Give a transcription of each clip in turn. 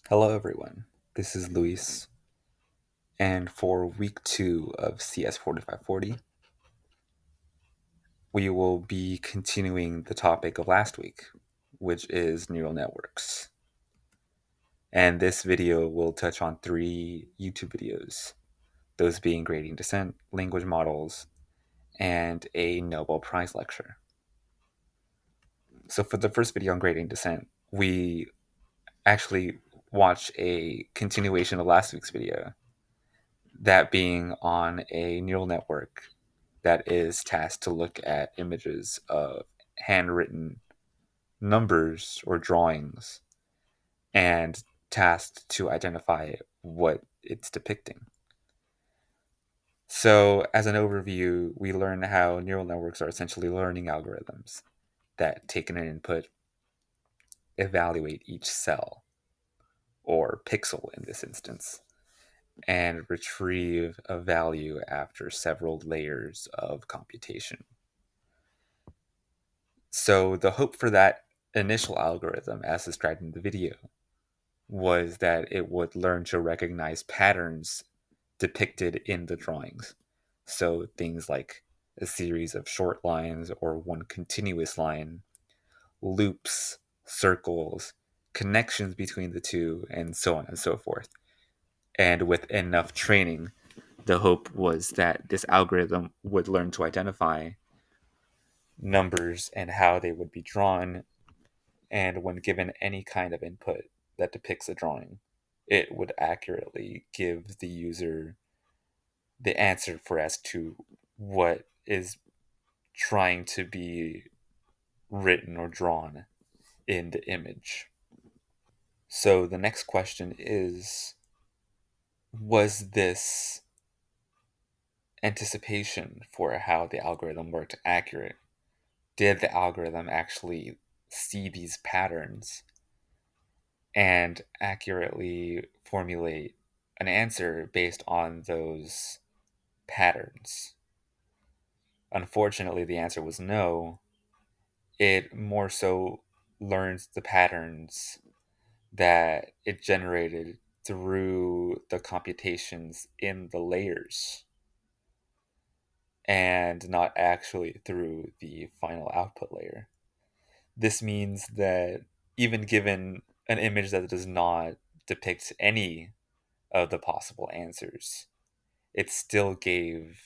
Hello, everyone. This is Luis, and for week 2 of CS 4540, we will be continuing the topic of last week, which is neural networks. And this video will touch on 3 YouTube videos, those being gradient descent, language models, and a Nobel Prize lecture. So, for the first video on gradient descent, we actually watch a continuation of last week's video, that being on a neural network that is tasked to look at images of handwritten numbers or drawings and tasked to identify what it's depicting. So, as an overview, we learn how neural networks are essentially learning algorithms that take in an input, evaluate each cell, or pixel in this instance, and retrieve a value after several layers of computation. So the hope for that initial algorithm, as described in the video, was that it would learn to recognize patterns depicted in the drawings. So things like a series of short lines or one continuous line, loops, circles, connections between the two, and so on and so forth. And with enough training, the hope was that this algorithm would learn to identify numbers and how they would be drawn, and when given any kind of input that depicts a drawing, it would accurately give the user the answer for as to what is trying to be written or drawn in the image. So the next question is, was this anticipation for how the algorithm worked accurate? Did the algorithm actually see these patterns and accurately formulate an answer based on those patterns? Unfortunately, the answer was no. It more so learns the patterns that it generated through the computations in the layers and not actually through the final output layer. This means that even given an image that does not depict any of the possible answers, it still gave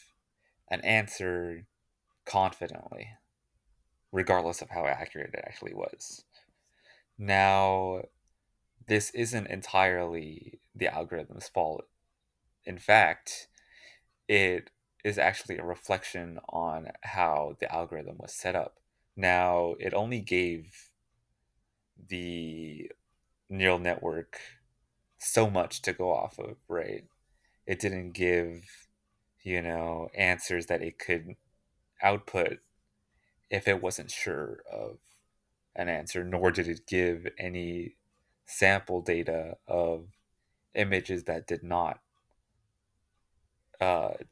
an answer confidently, regardless of how accurate it actually was. Now, this isn't entirely the algorithm's fault. In fact, it is actually a reflection on how the algorithm was set up. Now, it only gave the neural network so much to go off of, right? It didn't give, answers that it could output if it wasn't sure of an answer, nor did it give any sample data of images that did not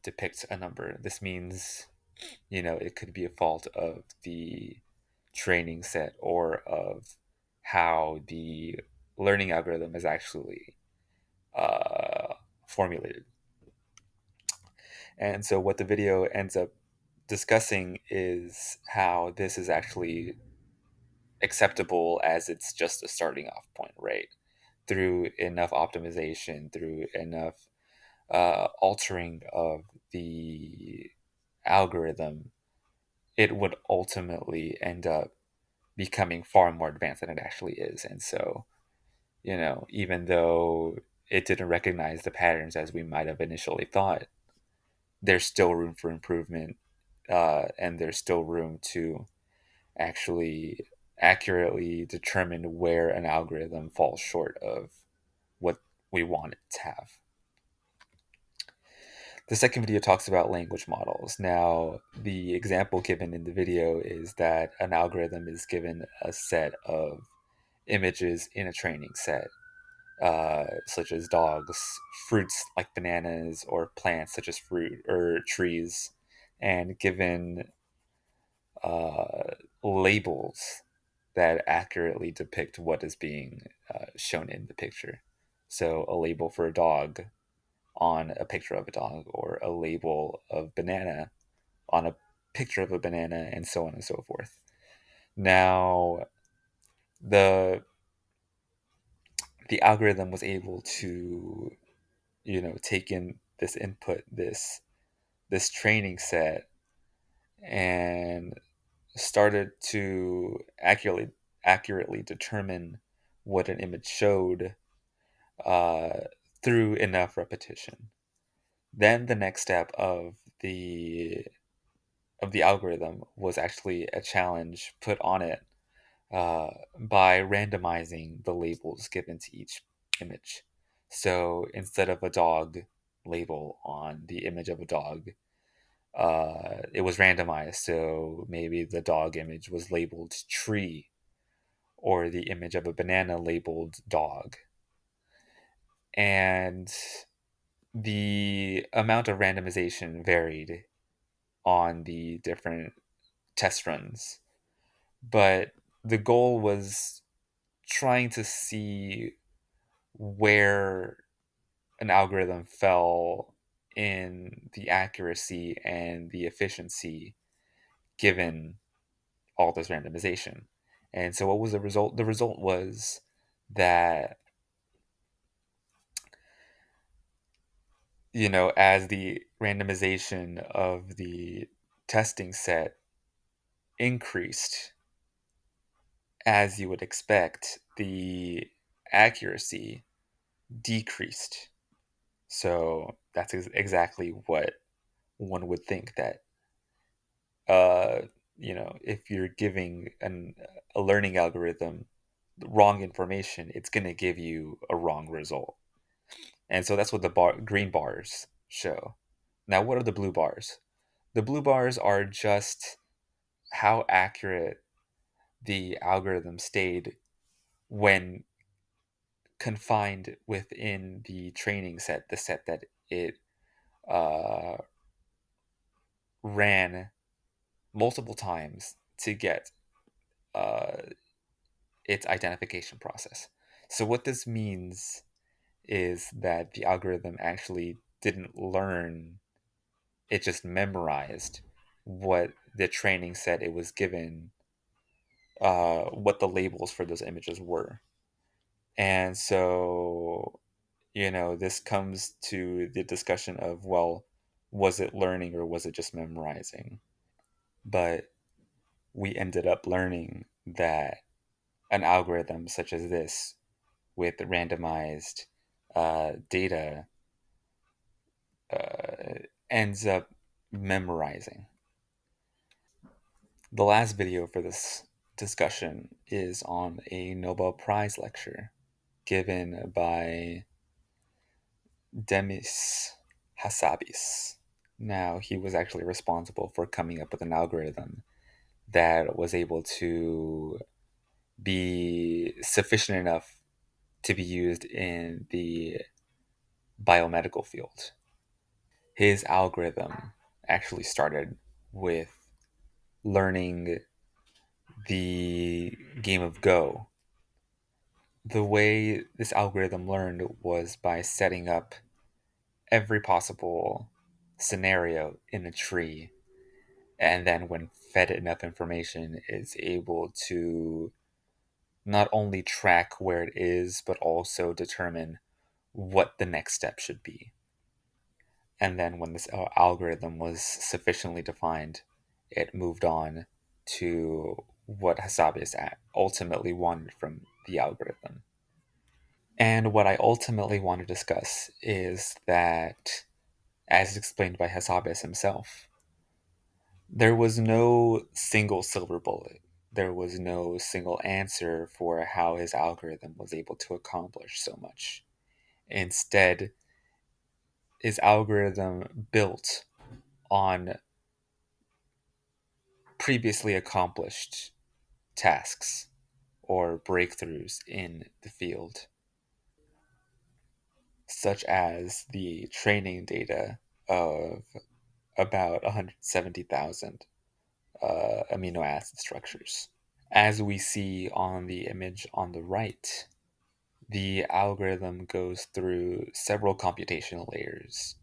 depict a number. This means, it could be a fault of the training set or of how the learning algorithm is actually formulated. And so, what the video ends up discussing is how this is actually acceptable as it's just a starting off point, right? Through enough optimization, through enough altering of the algorithm, it would ultimately end up becoming far more advanced than it actually is. And so, even though it didn't recognize the patterns as we might have initially thought, there's still room for improvement, and there's still room to actually accurately determine where an algorithm falls short of what we want it to have. The second video talks about language models. Now, the example given in the video is that an algorithm is given a set of images in a training set, such as dogs, fruits like bananas, or plants such as fruit or trees, and given labels that accurately depict what is being shown in the picture. So a label for a dog on a picture of a dog, or a label of banana on a picture of a banana, and so on and so forth. Now, the the algorithm was able to, take in this input, this training set, and started to accurately determine what an image showed uh, through enough repetition. Then the next step the of the algorithm was actually a challenge put on it by randomizing the labels given to each image. So instead of a dog label on the image of a dog, it was randomized. So maybe the dog image was labeled tree, or the image of a banana labeled dog. And the amount of randomization varied on the different test runs. But the goal was trying to see where an algorithm fell in the accuracy and the efficiency given all this randomization. And so, what was the result? The result was that, as the randomization of the testing set increased, as you would expect, the accuracy decreased. So that's exactly what one would think, that uh, if you're giving a learning algorithm wrong information, it's going to give you a wrong result. And so that's what the green bars show. Now, what are the blue bars? The blue bars are just how accurate the algorithm stayed when confined within the training set, the set that it uh, ran multiple times to get uh, its identification process. So, what this means is that the algorithm actually didn't learn, it just memorized what the training set it was given, what the labels for those images were. And so, this comes to the discussion of, well, was it learning or was it just memorizing? But we ended up learning that an algorithm such as this, with randomized data, ends up memorizing. The last video for this discussion is on a Nobel Prize lecture given by Demis Hassabis. Now, he was actually responsible for coming up with an algorithm that was able to be sufficient enough to be used in the biomedical field. His algorithm actually started with learning the game of Go. The way this algorithm learned was by setting up every possible scenario in a tree, and then when fed enough information, is able to not only track where it is, but also determine what the next step should be. And then when this algorithm was sufficiently defined, it moved on to what Hasabius ultimately wanted from the algorithm. And what I ultimately want to discuss is that, as explained by Hasabius himself, there was no single silver bullet. There was no single answer for how his algorithm was able to accomplish so much. Instead, his algorithm built on previously accomplished tasks or breakthroughs in the field, such as the training data of about 170,000 amino acid structures. As we see on the image on the right, The algorithm goes through several computational layers,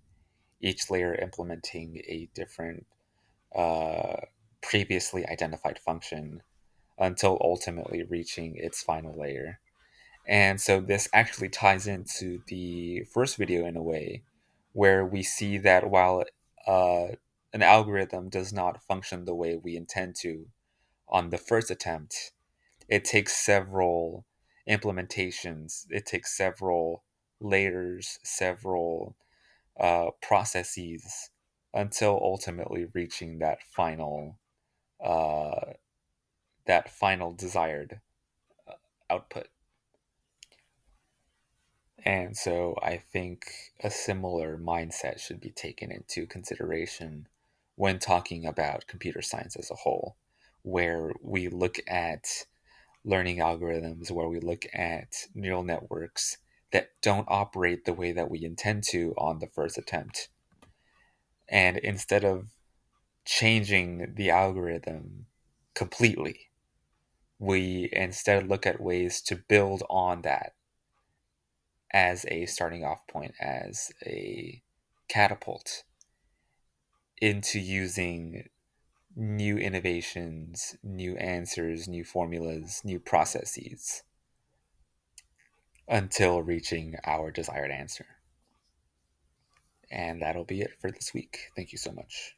each layer implementing a different uh, previously identified function until ultimately reaching its final layer. And so this actually ties into the first video in a way, where we see that while uh, an algorithm does not function the way we intend to on the first attempt, it takes several implementations, it takes several layers, several processes until ultimately reaching uh, that final desired output. And so I think a similar mindset should be taken into consideration when talking about computer science as a whole, where we look at learning algorithms, where we look at neural networks that don't operate the way that we intend to on the first attempt. And instead of changing the algorithm completely, we instead look at ways to build on that as a starting off point, as a catapult into using new innovations, new answers, new formulas, new processes until reaching our desired answer. And that'll be it for this week. Thank you so much.